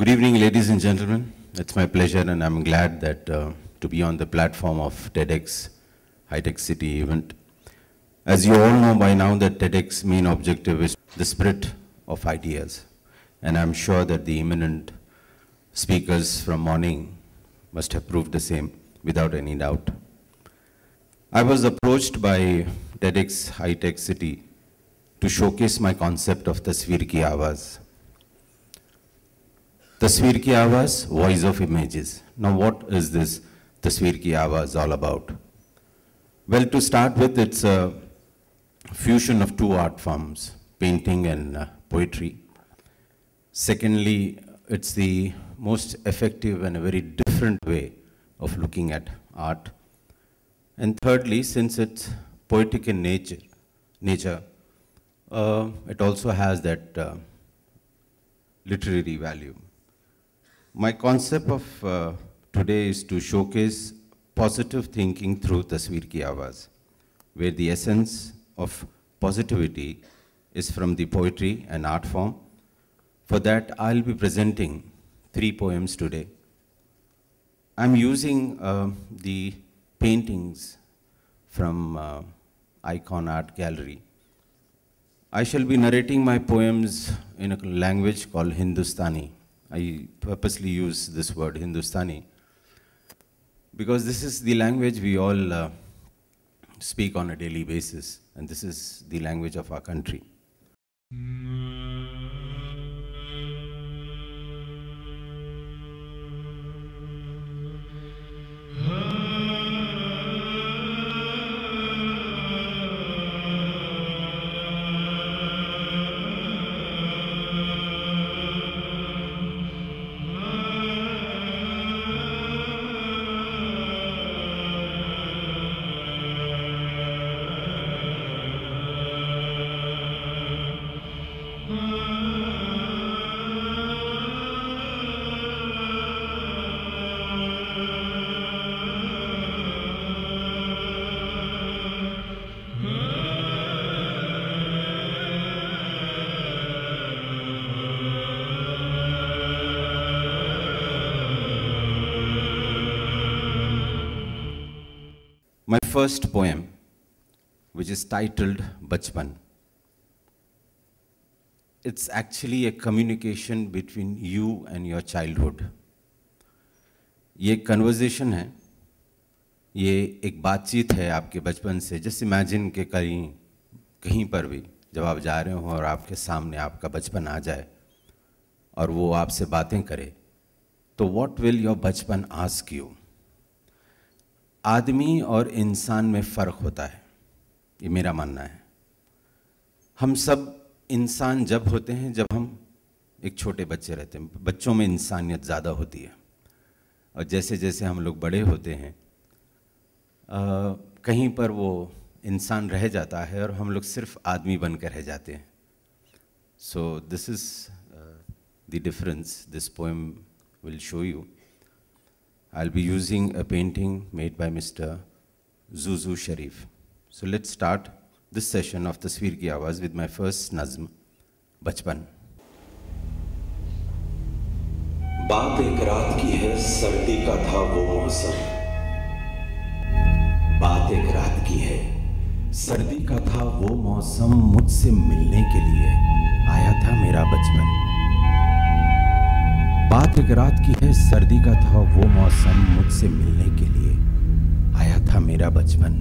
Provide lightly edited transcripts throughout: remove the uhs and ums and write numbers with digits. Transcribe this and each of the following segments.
Good evening, ladies and gentlemen. It's my pleasure, and I'm glad that to be on the platform of TEDx High-Tech City event. As you all know by now, that TEDx main objective is the spirit of ideas, and I'm sure that the eminent speakers from morning must have proved the same without any doubt. I was approached by TEDx High-Tech City to showcase my concept of Tasveer Ki Awaaz. Tasveer Ki Awaaz, voice of images. Now what is this Tasveer Ki Awaaz all about? Well, to start with, it's a fusion of two art forms, painting and poetry. Secondly, it's the most effective and a very different way of looking at art. And thirdly, since it's poetic in nature, it also has that literary value. My concept of today is to showcase positive thinking through Tasveer Ki Awaaz, where the essence of positivity is from the poetry and art form. For that, I'll be presenting 3 poems today. I'm using the paintings from Icon Art Gallery. I shall be narrating my poems in a language called Hindustani. I purposely use this word, Hindustani, because this is the language we all speak on a daily basis, and this is the language of our country. My first poem, which is titled Bachpan. It's actually a communication between you and your childhood. ये एक conversation है, ये एक बातचीत है आपके बचपन से. Just imagine कि कहीं पर भी जब आप जा रहे हो और आपके सामने आपका बचपन आ जाए और वो आपसे बातें करे, तो what will your बचपन ask you? आदमी और इंसान में फ़र्क होता है, ये मेरा मानना है. हम सब इंसान जब होते हैं जब हम एक छोटे बच्चे रहते हैं. बच्चों में इंसानियत ज़्यादा होती है, और जैसे जैसे हम लोग बड़े होते हैं कहीं पर वो इंसान रह जाता है और हम लोग सिर्फ आदमी बनकर रह जाते हैं. So this is the difference this poem will show you. I'll be using a painting made by Mr. Zuzu Sharif. So let's start this session of Tasveer Ki Awaaz with my first nazm, Bachpan. बात एक रात की है, सर्दी का था वो मौसम. बात एक रात की है, सर्दी का था वो मौसम. मुझसे मिलने के लिए आया था मेरा बचपन. बात एक रात की है, सर्दी का था वो मौसम. मुझसे मिलने के लिए आया था मेरा बचपन.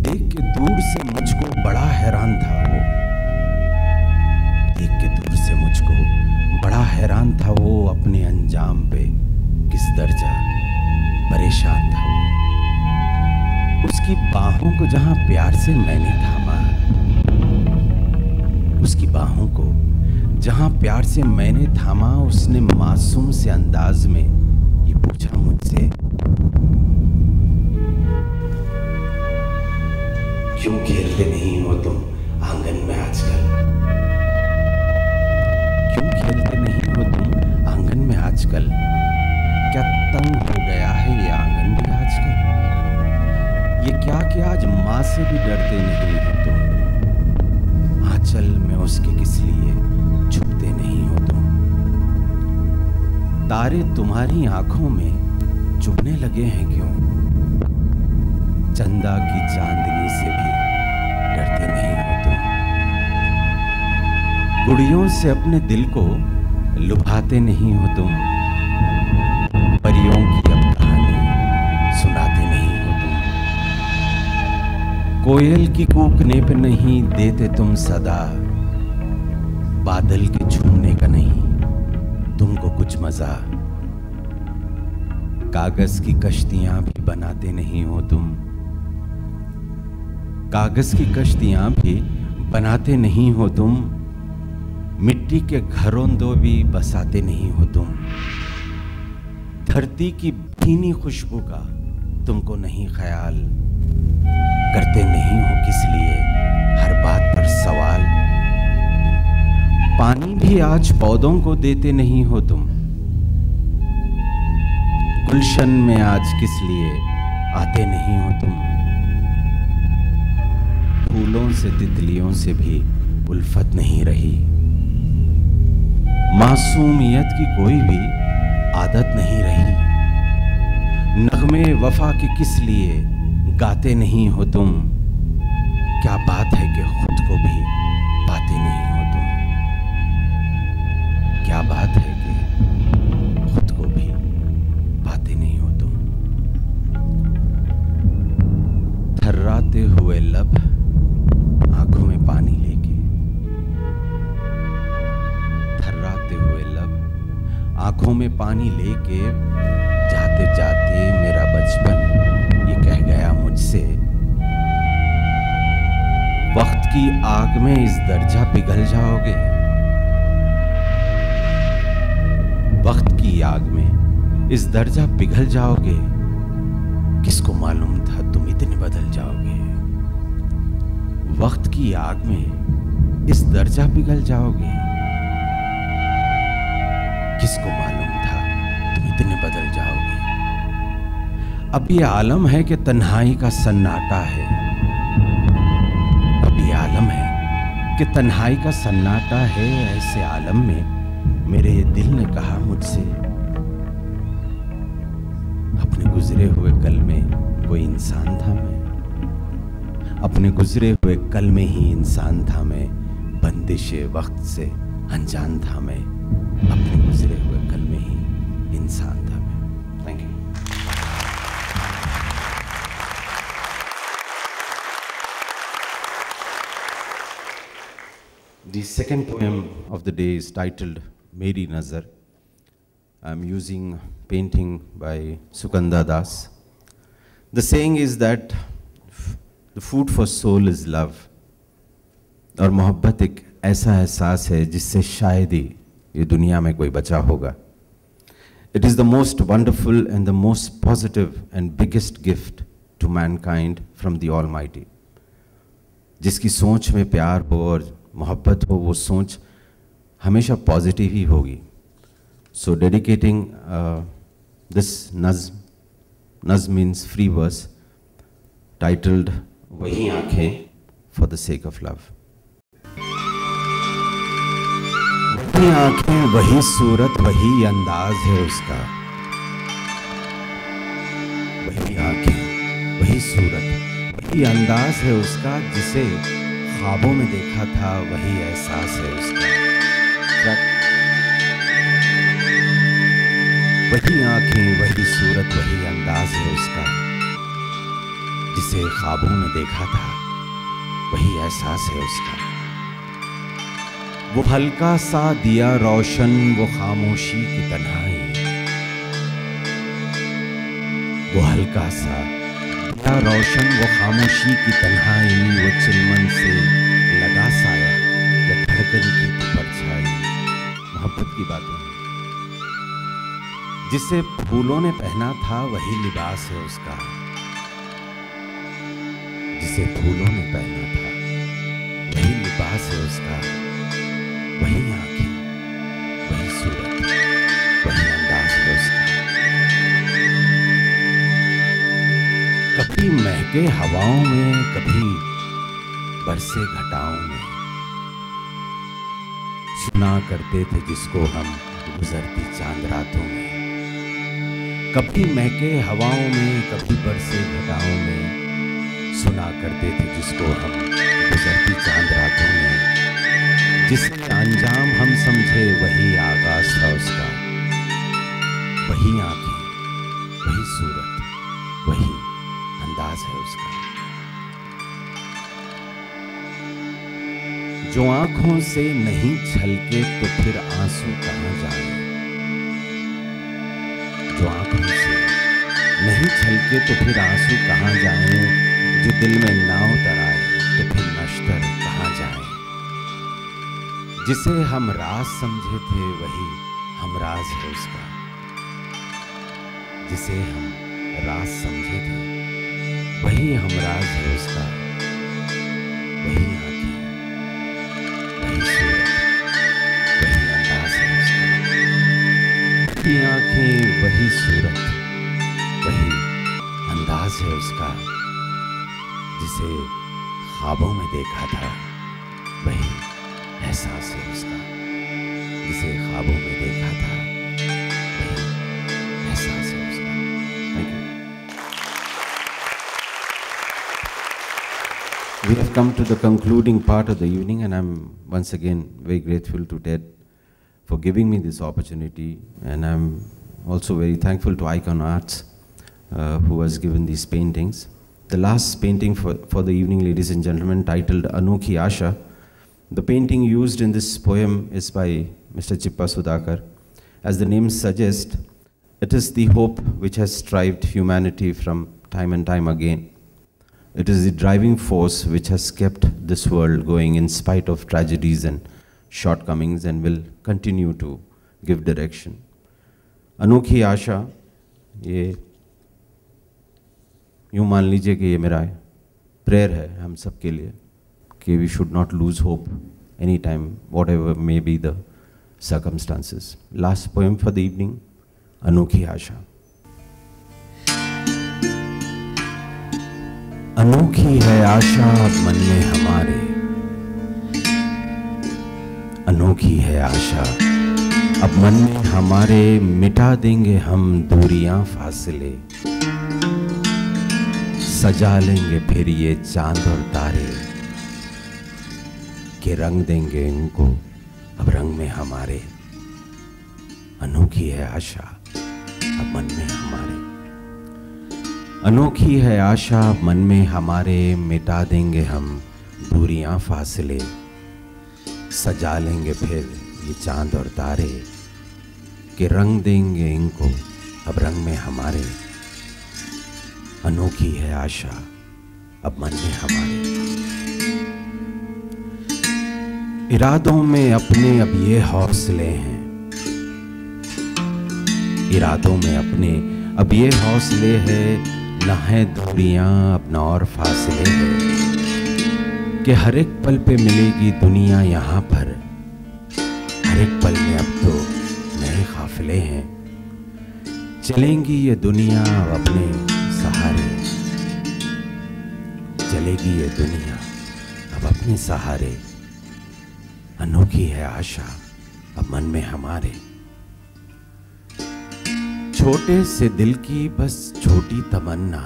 देख के दूर से मुझको बड़ा हैरान था वो. देख के दूर से मुझको बड़ा हैरान था वो. अपने अंजाम पे किस दर्जा परेशान था वो. उसकी बाहों को जहां प्यार से मैंने थामा, उसकी बाहों को जहां प्यार से मैंने थामा, उसने मासूम से अंदाज में ये पूछा मुझसे, क्यों खेलते नहीं हो तुम आंगन में आजकल? क्यों खेलते नहीं हो तुम आंगन में आजकल? क्या तंग हो गया है ये आंगन भी आजकल? ये क्या कि आज माँ से भी डरते नहीं हो तुम. आंचल में उसके किस लिए छुपते नहीं हो तुम. तारे तुम्हारी आंखों में चुभने लगे हैं क्यों? चंदा की चांदनी से भी डरते नहीं हो तुम। गुड़ियों से अपने दिल को लुभाते नहीं हो तुम। परियों की अब कहानी सुनाते नहीं हो तुम। कोयल की कूकने पे नहीं देते तुम सदा। बादल के झूमने का नहीं तुमको कुछ मजा। कागज की कश्तियां भी बनाते नहीं हो तुम। कागज की कश्तियां भी बनाते नहीं हो तुम। मिट्टी के घरों दो भी बसाते नहीं हो तुम। धरती की भीनी खुशबू का तुमको नहीं ख्याल। करते नहीं हो किस लिए हर बात पर सवाल। पानी भी आज पौधों को देते नहीं हो तुम। गुलशन में आज किस लिए आते नहीं हो तुम। फूलों से तितलियों से भी उल्फत नहीं रही। मासूमियत की कोई भी आदत नहीं रही। नगमे वफा के किस लिए गाते नहीं हो तुम। क्या बात है कि खुद को भी पाते नहीं हो तुम। क्या बात है कि खुद को भी पाते नहीं हो तुम। थर्राते हुए लब आंखों में पानी लेके। थर्राते हुए लब आंखों में पानी लेके जाते जाते मेरा बचपन ये कह गया मुझसे। वक्त की आग में इस दर्जा पिघल जाओगे। वक्त की आग में इस दर्जा पिघल जाओगे। किसको मालूम था तुम इतने बदल जाओगे। वक्त की आग में इस दर्जा पिघल जाओगे। किसको मालूम था तुम इतने बदल जाओगे। अब ये आलम है कि तन्हाई का सन्नाटा है। अब ये आलम है कि तन्हाई का सन्नाटा है। ऐसे आलम में मेरे दिल ने कहा मुझसे, अपने गुजरे हुए कल में कोई इंसान था मैं। अपने गुजरे हुए कल में ही इंसान था मैं। बंदिशे वक्त से अनजान था मैं। अपने गुजरे हुए कल में ही इंसान था मैं। Thank you. The second poem of the day is titled Meri Nazar. I'm using painting by Sukanda Das. The saying is that the food for soul is love. और मोहब्बत एक ऐसा एहसास है जिससे शायद ही ये दुनिया में कोई बचा होगा. It is the most wonderful and the most positive and biggest gift to mankind from the Almighty. जिसकी सोच में प्यार हो और मोहब्बत हो, वो सोच हमेशा पॉजिटिव ही होगी. So dedicating this nazm means free verse titled वही आंखें for the sake of love. वही आंखें, वही सूरत, वही अंदाज है उसका. वही आंखें, वही सूरत, वही अंदाज है उसका. जिसे ख्वाबों में देखा था वही एहसास है उसका. वही आंखें, वही सूरत, वही अंदाज है उसका. जिसे ख्वाबों में देखा था वही एहसास है उसका. वो हल्का सा दिया रोशन, वो खामोशी की तन्हाई. वो हल्का सा दिया रोशन, वो खामोशी की तन्हाई. वो चिलमन से लगा साया या धड़कन की परछाई. मोहब्बत की बातें. जिसे फूलों ने पहना था वही लिबास है उसका. जिसे फूलों ने पहना था वही लिबास है उसका. वही आंखें, वही सूरत, वही अंदाज है उसका. कभी महके हवाओं में, कभी बरसे घटाओं में. सुना करते थे जिसको हम गुजरती चांद रातों में, कभी महके हवाओं में, कभी बरसे घटाओं में, सुना करते थे जिसको हम गुजरती चांद रातों में। जिसे अंजाम हम समझे वही आगाज था उसका, वही आंखें, वही सूरत, वही अंदाज है उसका। जो आंखों से नहीं छलके तो फिर आंसू कहां जाए, जो आंखों से नहीं छलके तो फिर आंसू कहां जाए, जो दिल में नाव तराए तो फिर नश्तर कहां जाए। जिसे हम राज समझे थे वही हमराज है उसका, जिसे हम राज समझे थे वही हमराज है उसका। वही आंखें, वही सूरत, वही अंदाज है उसका। वही आंखें, वही सूरत, वही अंदाज है उसका। जिसे ख्वाबों में देखा था वही एहसास है उसका, जिसे ख्वाबों में देखा था वही एहसास है उसका। Thank you. We have come to the concluding part of the evening, and I'm once again very grateful to Ted for giving me this opportunity, and I'm also very thankful to Icon Arts who has given these paintings. The last painting for the evening, ladies and gentlemen, titled Anokhi Asha. The painting used in this poem is by Mr. Chippa Sudhakar. As the name suggests, it is the hope which has strived humanity from time and time again. It is the driving force which has kept this world going in spite of tragedies and shortcomings, and will continue to give direction. Anokhi Asha, ये यूँ मान लीजिए कि ये मेरा prayer है हम सब के लिए कि we should not lose hope anytime, whatever may be the circumstances. Last poem for the evening, Anokhi Asha. अनोखी है आशा अब मन में हमारे, अनोखी है आशा अब मन में हमारे, मिटा देंगे हम दूरियां फासले, सजा लेंगे फिर ये चांद और तारे, के रंग देंगे इनको अब रंग में हमारे। अनोखी है आशा अब मन में हमारे, अनोखी है आशा मन में हमारे, मिटा देंगे हम दूरियां फासले, सजा लेंगे फिर ये चांद और तारे, के रंग देंगे इनको अब रंग में हमारे। अनोखी है आशा अब मन में हमारे, इरादों में अपने अब ये हौसले हैं, इरादों में अपने अब ये हौसले हैं, न है दूरियां अब न और फासले हैं, कि हर एक पल पे मिलेगी दुनिया यहाँ पर, हर एक पल में अब तो नए काफिले हैं, चलेंगी ये दुनिया अब अपने सहारे, चलेगी ये दुनिया अब अपने सहारे। अनोखी है आशा अब मन में हमारे, छोटे से दिल की बस छोटी तमन्ना,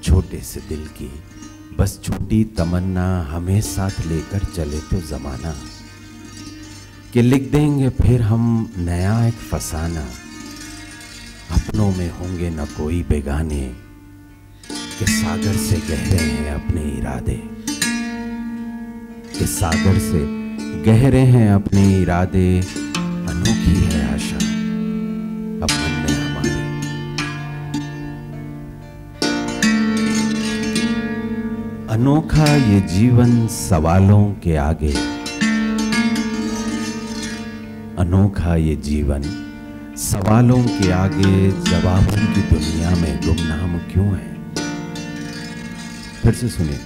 छोटे से दिल की बस छोटी तमन्ना, हमें साथ लेकर चले तो जमाना, कि लिख देंगे फिर हम नया एक फसाना, अपनों में होंगे न कोई बेगाने, कि सागर से गहरे हैं अपने इरादे, कि सागर से गहरे हैं अपने इरादे। अनोखी है आशा अब मन में हमारे, अनोखा ये जीवन सवालों के आगे, अनोखा ये जीवन सवालों के आगे, जवाबों की दुनिया में गुमनाम क्यों है। फिर से सुनिए,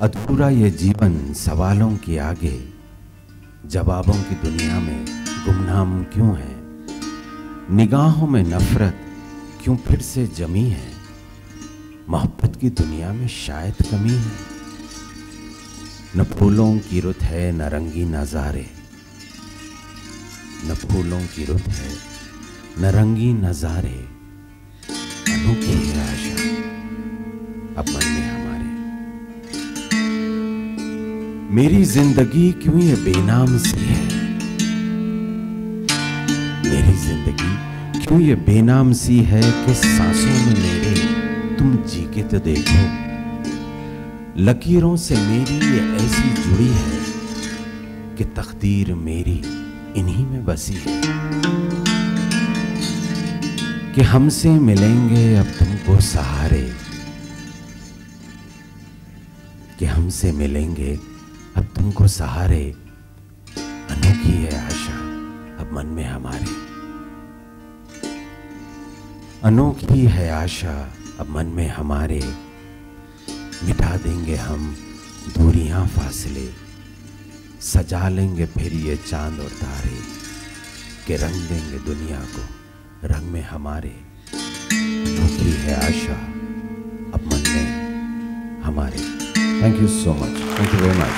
अधूरा ये जीवन सवालों के आगे, जवाबों की दुनिया में गुमनाम क्यों है, निगाहों में नफरत क्यों फिर से जमी है, मोहब्बत की दुनिया में शायद कमी है। न फूलों की रुत है न रंगी नज़ारे, न फूलों की रुत है न रंगी नज़ारे, अनोखी है आशा अब मन में हमारे। मेरी जिंदगी क्यों ये बेनाम सी है, मेरी जिंदगी क्यों ये बेनाम सी है कि सांसों में मेरे तुम जी के तो देखो। लकीरों से मेरी ये ऐसी जुड़ी है कि तकदीर मेरी इन्हीं में बसी है, कि हमसे मिलेंगे अब तुमको सहारे, कि हमसे मिलेंगे अब तुमको सहारे, अनोखी है आशा अब मन में हमारे। अनोखी है आशा अब मन में हमारे, मिटा देंगे हम दूरियां फासले, सजा लेंगे फिर ये चांद और तारे, के रंग देंगे दुनिया को रंग में हमारे। अनोखी है आशा अब मन में हमारे। Thank you so much, thank you very much.